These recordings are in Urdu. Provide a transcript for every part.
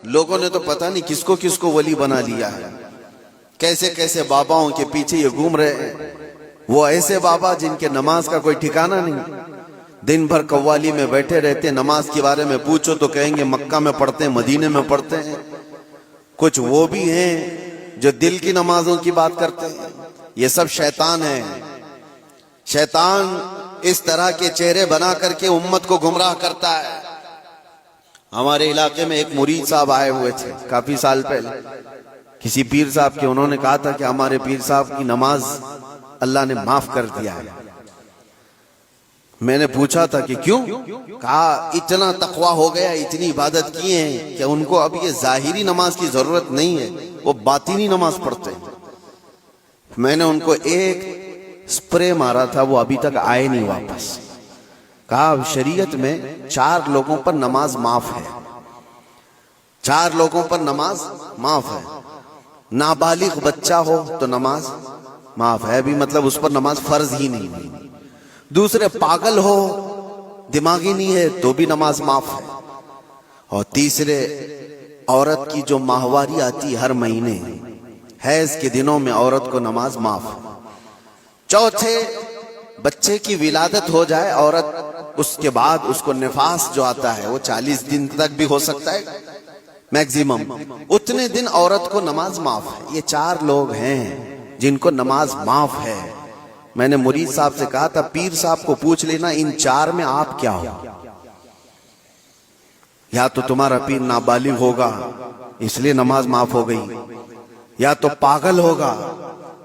لوگوں نے تو پتہ نہیں کس کو ولی بنا لیا ہے، کیسے کیسے باباؤں کے پیچھے یہ گھوم رہے ہیں۔ وہ ایسے بابا جن کے نماز کا کوئی ٹھکانہ نہیں، دن بھر قوالی میں بیٹھے رہتے، نماز کے بارے میں پوچھو تو کہیں گے مکہ میں پڑھتے ہیں، مدینے میں پڑھتے ہیں۔ کچھ وہ بھی ہیں جو دل کی نمازوں کی بات کرتے ہیں۔ یہ سب شیطان ہے۔ شیطان اس طرح کے چہرے بنا کر کے امت کو گمراہ کرتا ہے۔ ہمارے علاقے میں ایک مرید صاحب آئے ہوئے تھے کافی سال پہلے، کسی پیر صاحب کے، انہوں نے کہا تھا کہ ہمارے پیر صاحب کی نماز اللہ نے معاف کر دیا ہے۔ میں نے پوچھا تھا کہ کیوں؟ کہا اتنا تقویٰ ہو گیا، اتنی عبادت کیے ہیں کہ ان کو اب یہ ظاہری نماز کی ضرورت نہیں ہے، وہ باطنی نماز پڑھتے ہیں۔ میں نے ان کو ایک سپرے مارا تھا، وہ ابھی تک آئے نہیں واپس۔ کہا شریعت میں 4 لوگوں پر نماز معاف ہے، 4 لوگوں پر نماز معاف ہے۔ نابالغ بچہ ہو تو نماز معاف ہے، بھی مطلب اس پر نماز فرض ہی نہیں ہے۔ دوسرے پاگل ہو، دماغی نہیں ہے تو بھی نماز معاف ہے۔ اور تیسرے عورت کی جو ماہواری آتی ہر مہینے، حیض کے دنوں میں عورت کو نماز معاف ہے۔ چوتھے بچے کی ولادت ہو جائے عورت، اس کے بعد اس کو نفاس جو آتا ہے وہ 40 دن تک بھی ہو سکتا ہے میکزیمم، اتنے دن عورت کو نماز معاف ہے۔ یہ 4 لوگ ہیں جن کو نماز معاف ہے۔ میں نے مرید صاحب سے کہا تھا پیر صاحب کو پوچھ لینا ان 4 میں آپ کیا ہو؟ یا تو تمہارا پیر نابالغ ہوگا اس لیے نماز معاف ہو گئی، یا تو پاگل ہوگا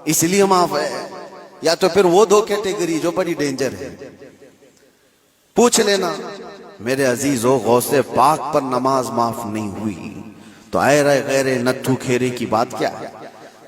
اس لیے معاف ہے، یا تو پھر وہ 2 کیٹیگری جو بڑی ڈینجر ہے۔ پوچھ لینا۔ میرے عزیزو، غوث پاک پر نماز معاف نہیں ہوئی تو اے رے غیر نتھو کھیرے کی بات کیا ہے؟